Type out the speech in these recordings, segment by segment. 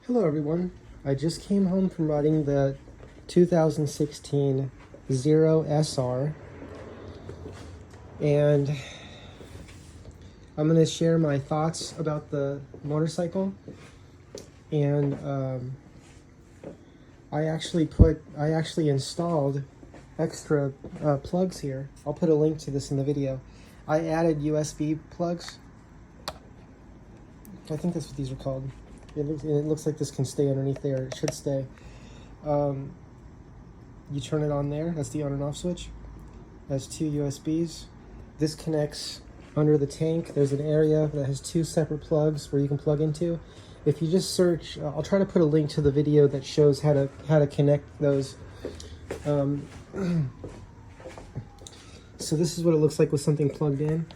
Hello everyone, I just came home from riding the 2016 Zero SR and I'm going to share my thoughts about the motorcycle. And I actually installed extra plugs here. I'll put a link to this in the video. I added USB plugs. I think that's what these are called. It looks like this can stay underneath there. It should stay. You turn it on there. That's the on and off switch. Has two USBs. This connects under the tank. There's an area that has two separate plugs where you can plug into. If you just search, I'll try to put a link to the video that shows how to connect those. So this is what it looks like with something plugged in.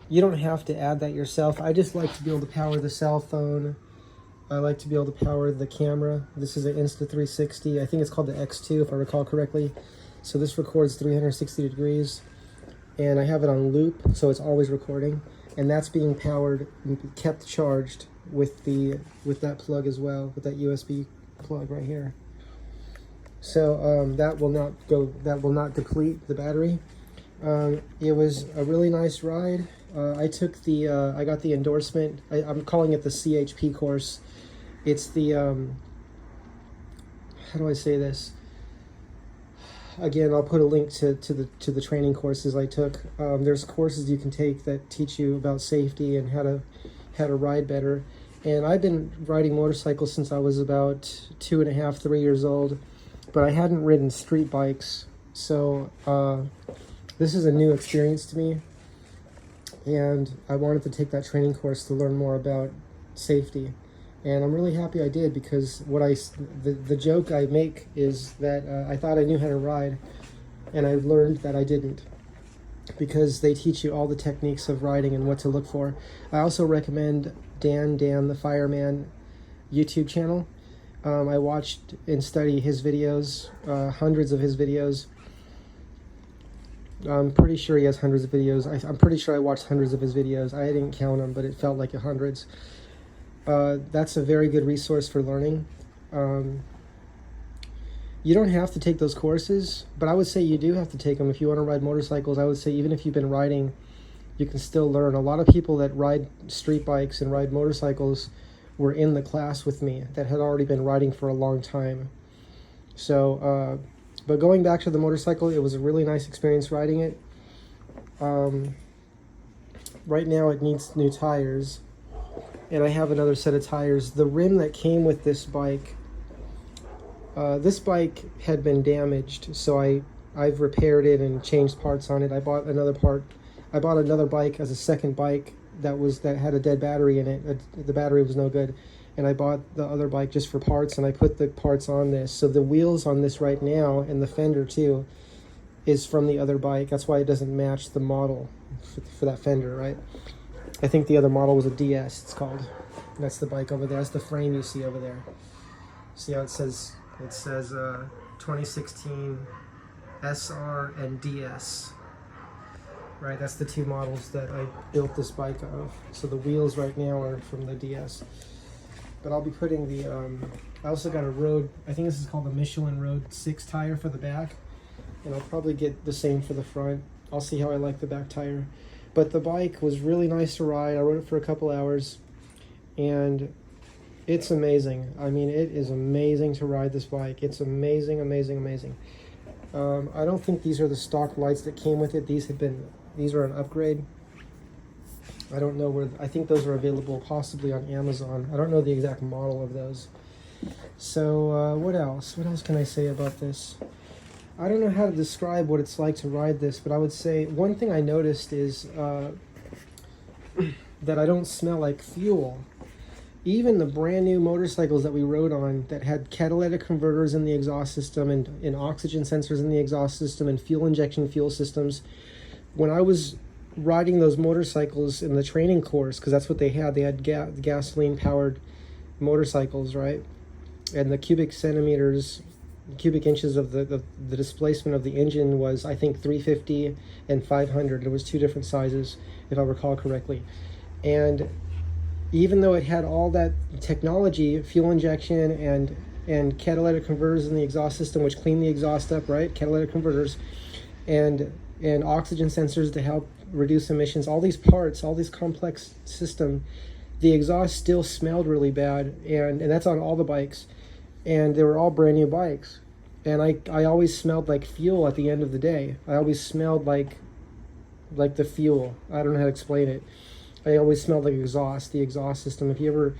You don't have to add that yourself. I just like to be able to power the cell phone. I like to be able to power the camera. This is an Insta360. I think it's called the X2 if I recall correctly. So this records 360 degrees. And I have it on loop, so it's always recording. And that's being powered, kept charged with that plug as well, with that USB plug right here. So that will not deplete the battery. It was a really nice ride. I got the endorsement. I'm calling it the CHP course. It's the, how do I say this? Again, I'll put a link to the training courses I took. There's courses you can take that teach you about safety and how to ride better. And I've been riding motorcycles since I was about 2.5, 3 years old, but I hadn't ridden street bikes. So this is a new experience to me. And I wanted to take that training course to learn more about safety. And I'm really happy I did, because the joke I make is that I thought I knew how to ride, and I learned that I didn't, because they teach you all the techniques of riding and what to look for. I also recommend Dan the Fireman YouTube channel. I watched and studied his videos, hundreds of his videos. I'm pretty sure he has hundreds of videos. I'm pretty sure I watched hundreds of his videos. I didn't count them, but it felt like hundreds. That's a very good resource for learning. You don't have to take those courses, but I would say you do have to take them if you want to ride motorcycles. I would say even if you've been riding, you can still learn. A lot of people that ride street bikes and ride motorcycles were in the class with me that had already been riding for a long time. So, but going back to the motorcycle, it was a really nice experience riding it. Right now it needs new tires, and I have another set of tires. The rim that came with this bike had been damaged, so I've repaired it and changed parts on it. I bought another bike as a second bike that had a dead battery in it. The battery was no good. And I bought the other bike just for parts, and I put the parts on this. So the wheels on this right now, and the fender too, is from the other bike. That's why it doesn't match the model for that fender, right? I think the other model was a DS, it's called. That's the bike over there. That's the frame you see over there. See how it says 2016 SR and DS. Right, that's the two models that I built this bike of. So the wheels right now are from the DS. But I'll be putting I also got a road, I think this is called the Michelin Road 6 tire for the back. And I'll probably get the same for the front. I'll see how I like the back tire. But the bike was really nice to ride. I rode it for a couple hours. And it's amazing. I mean, it is amazing to ride this bike. It's amazing, amazing, amazing. I don't think these are the stock lights that came with it. These are an upgrade. I don't know where, I think those are available possibly on Amazon. I don't know the exact model of those. So what else? What else can I say about this? I don't know how to describe what it's like to ride this, but I would say one thing I noticed is that I don't smell like fuel. Even the brand new motorcycles that we rode on that had catalytic converters in the exhaust system and oxygen sensors in the exhaust system and fuel injection fuel systems, when I was riding those motorcycles in the training course, because that's what they had gasoline powered motorcycles, right? And the cubic inches of the displacement of the engine was, I think, 350 and 500. It was two different sizes, if I recall correctly. And even though it had all that technology, fuel injection and catalytic converters in the exhaust system, which clean the exhaust up, right? Catalytic converters and oxygen sensors to help reduce emissions, all these parts, all this complex system, the exhaust still smelled really bad, and that's on all the bikes, and they were all brand new bikes. And I always smelled like fuel at the end of the day. I always smelled like the fuel. I don't know how to explain it. I always smelled like exhaust, the exhaust system. If you ever,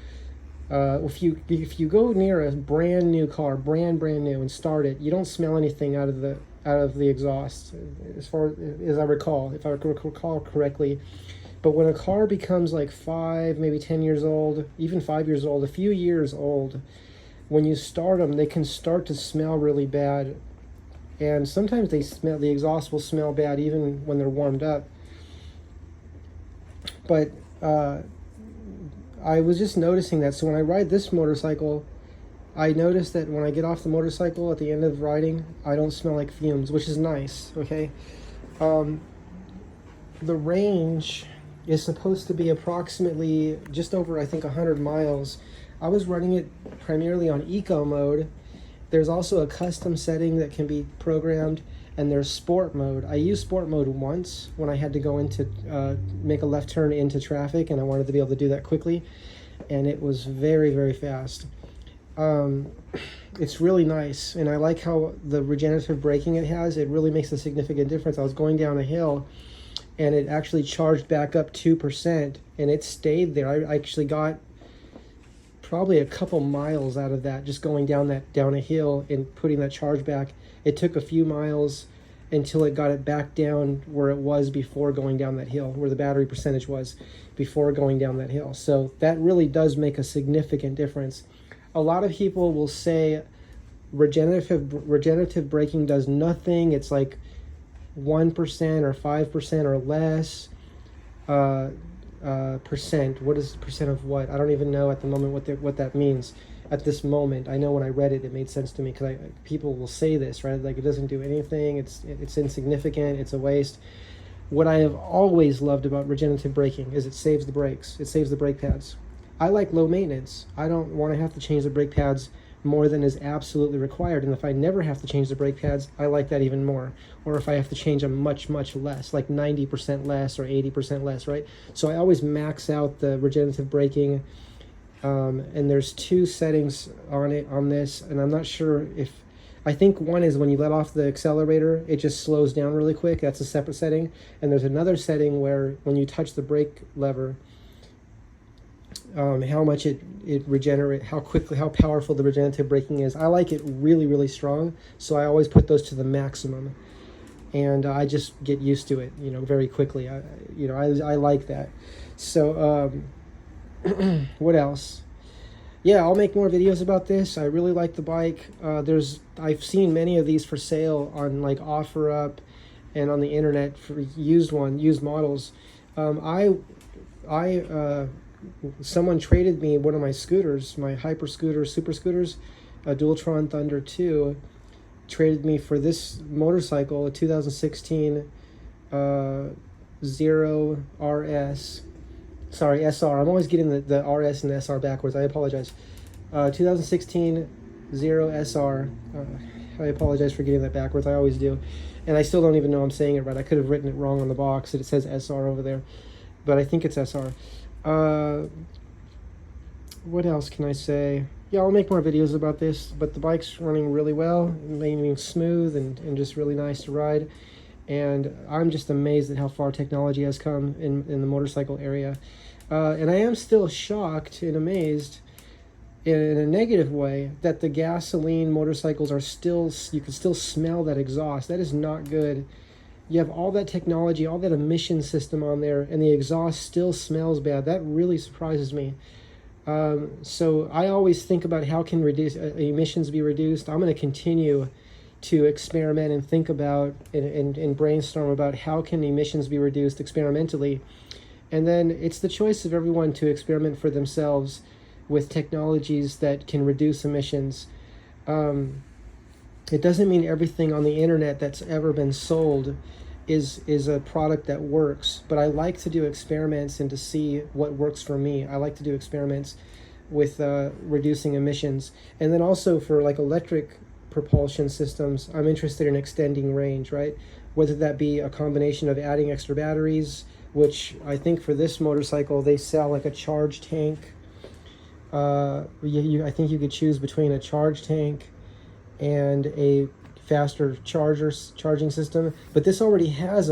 if you go near a brand new car, brand new, and start it, you don't smell anything out of the exhaust, as far as I recall, if I recall correctly. But when a car becomes like 5, maybe 10 years old, even 5 years old, a few years old, when you start them, they can start to smell really bad. And sometimes the exhaust will smell bad even when they're warmed up. But I was just noticing that. So when I ride this motorcycle, I noticed that when I get off the motorcycle at the end of riding, I don't smell like fumes, which is nice, okay? The range is supposed to be approximately just over, I think, 100 miles. I was running it primarily on eco mode. There's also a custom setting that can be programmed, and there's sport mode. I used sport mode once when I had to go into make a left turn into traffic, and I wanted to be able to do that quickly, and it was very, very fast. It's really nice, and I like how the regenerative braking it has. It really makes a significant difference. I was going down a hill, and it actually charged back up 2%, and it stayed there. I actually got probably a couple miles out of that, just going down a hill and putting that charge back. It took a few miles until it got it back down where it was before going down that hill, where the battery percentage was before going down that hill. So that really does make a significant difference. A lot of people will say regenerative braking does nothing. It's like 1% or 5% or less. Percent. What is percent of what? I don't even know at the moment what that means. At this moment, I know when I read it, it made sense to me, because people will say this, right? Like, it doesn't do anything. It's insignificant. It's a waste. What I have always loved about regenerative braking is it saves the brakes. It saves the brake pads. I like low maintenance. I don't want to have to change the brake pads more than is absolutely required. And if I never have to change the brake pads, I like that even more. Or if I have to change them much, much less, like 90% less or 80% less, right? So I always max out the regenerative braking. And there's 2 settings on this, and I'm not sure if, I think one is when you let off the accelerator, it just slows down really quick. That's a separate setting. And there's another setting where when you touch the brake lever, how much it regenerates, how powerful the regenerative braking is. I like it really, really strong, so I always put those to the maximum, and I just get used to it, very quickly. I like that. So what else? Yeah, I'll make more videos about this. I really like the bike. I've seen many of these for sale on like OfferUp and on the internet for used models. Someone traded me one of my scooters, my hyper scooters, super scooters, a Dualtron Thunder 2, traded me for this motorcycle, a 2016 Zero RS. Sorry, SR. I'm always getting the RS and the SR backwards. I apologize. 2016 Zero SR. I apologize for getting that backwards. I always do. And I still don't even know I'm saying it right. I could have written it wrong on the box. It says SR over there. But I think it's SR. What else can I say? Yeah, I'll make more videos about this. But the bike's running really well. Remaining smooth and just really nice to ride. And I'm just amazed at how far technology has come in the motorcycle area. And I am still shocked and amazed in a negative way that the gasoline motorcycles are still, you can still smell that exhaust. That is not good. You have all that technology, all that emission system on there, and the exhaust still smells bad. That really surprises me. So I always think about how can emissions be reduced. I'm going to continue to experiment and think about and brainstorm about how can emissions be reduced experimentally. And then it's the choice of everyone to experiment for themselves with technologies that can reduce emissions. It doesn't mean everything on the internet that's ever been sold is a product that works, but I like to do experiments and to see what works for me. I like to do experiments with reducing emissions, and then also for like electric propulsion systems, I'm interested in extending range, right? Whether that be a combination of adding extra batteries, which I think for this motorcycle they sell like a charge tank. I think you could choose between a charge tank and a faster charging system, but this already has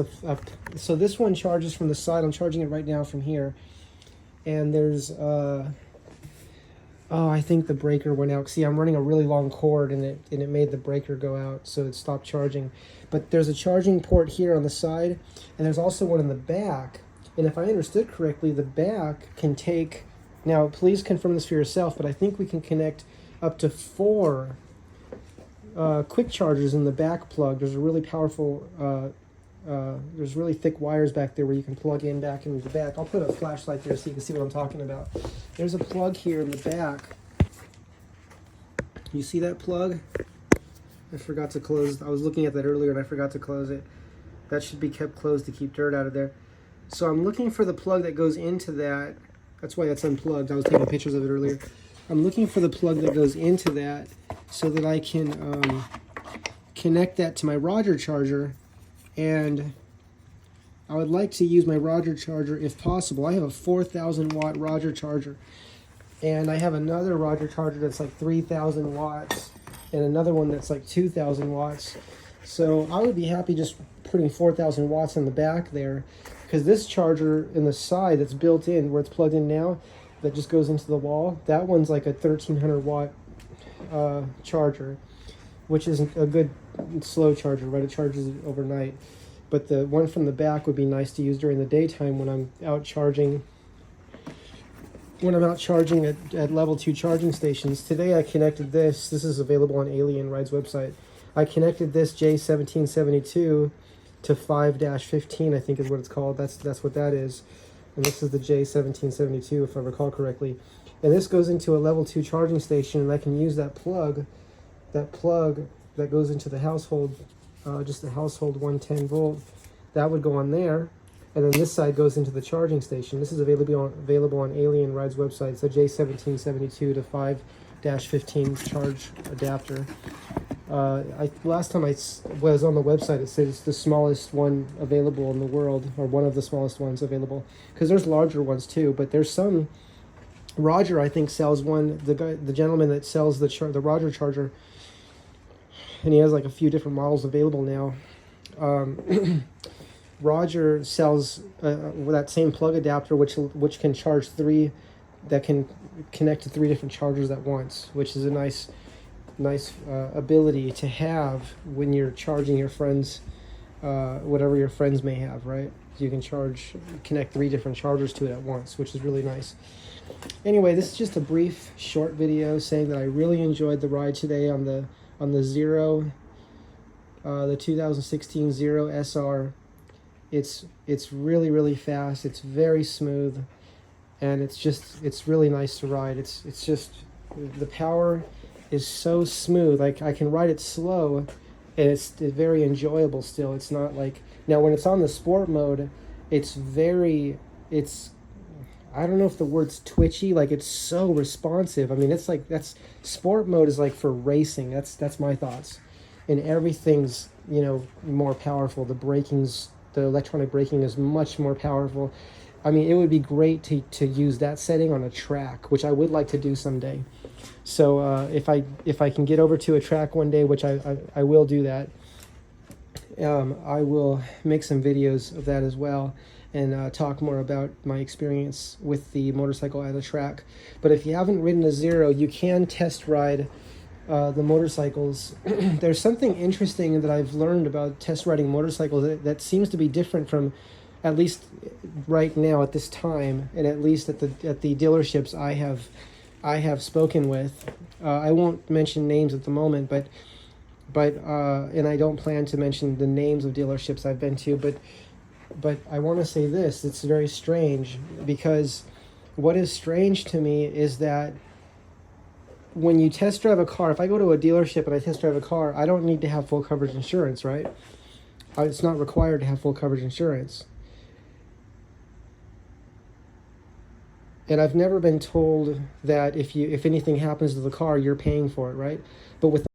so this one charges from the side. I'm charging it right now from here, and there's oh, I think the breaker went out. See, I'm running a really long cord, and it made the breaker go out, so it stopped charging. But there's a charging port here on the side, and there's also one in the back. And if I understood correctly, the back can take, now please confirm this for yourself, but I think we can connect up to 4 quick chargers in the back plug. There's a really powerful, there's really thick wires back there where you can plug in back into the back. I'll put a flashlight there so you can see what I'm talking about. There's a plug here in the back. You see that plug? I forgot to close. I was looking at that earlier and I forgot to close it. That should be kept closed to keep dirt out of there. So I'm looking for the plug that goes into that. That's why that's unplugged. I was taking pictures of it earlier. I'm looking for the plug that goes into that so that I can connect that to my Roger charger, and I would like to use my Roger charger if possible. I have a 4,000 watt Roger charger, and I have another Roger charger that's like 3,000 watts and another one that's like 2,000 watts. So I would be happy just putting 4,000 watts in the back there, because this charger in the side that's built in, where it's plugged in now, that just goes into the wall, that one's like a 1,300 watt charger, which is a good slow charger, right? It charges it overnight. But the one from the back would be nice to use during the daytime when I'm out charging. When I'm out charging at level 2 charging stations. Today I connected this. This is available on Alien Ride's website. I connected this J1772 to 5-15, I think is what it's called. That's what that is. And this is the J1772, if I recall correctly. And this goes into a level 2 charging station, and I can use that plug that goes into the household, just the household 110 volt. That would go on there. And then this side goes into the charging station. This is available on Alien Ride's website. It's a J1772 to 5-15 charge adapter. Last time I was on the website, it said it's the smallest one available in the world, or one of the smallest ones available, because there's larger ones too, but there's some. Roger, I think, sells one. The gentleman that sells the Roger charger, and he has like a few different models available now. Roger sells that same plug adapter, which can charge 3, that can connect to 3 different chargers at once, which is a nice ability to have when you're charging your friends, whatever your friends may have, right? You can connect 3 different chargers to it at once, which is really nice. Anyway, this is just a brief, short video saying that I really enjoyed the ride today on the Zero, the 2016 Zero SR. It's really, really fast. It's very smooth, and it's really nice to ride. It's just, the power is so smooth. Like, I can ride it slow, and it's very enjoyable still. It's not like, now when it's on the sport mode, I don't know if the word's twitchy, like it's so responsive. I mean, it's like, sport mode is like for racing. That's my thoughts. And everything's, more powerful. The electronic braking is much more powerful. I mean, it would be great to use that setting on a track, which I would like to do someday. So if I can get over to a track one day, which I will do that, I will make some videos of that as well, and talk more about my experience with the motorcycle at a track. But if you haven't ridden a Zero, you can test ride the motorcycles. There's something interesting that I've learned about test riding motorcycles that seems to be different from, at least right now at this time, and at least at the dealerships I have spoken with. I won't mention names at the moment, but and I don't plan to mention the names of dealerships I've been to, but I want to say this: it's very strange, because what is strange to me is that when you test drive a car, if I go to a dealership and I test drive a car, I don't need to have full coverage insurance, right? It's not required to have full coverage insurance. And I've never been told that if anything happens to the car, you're paying for it, right? But with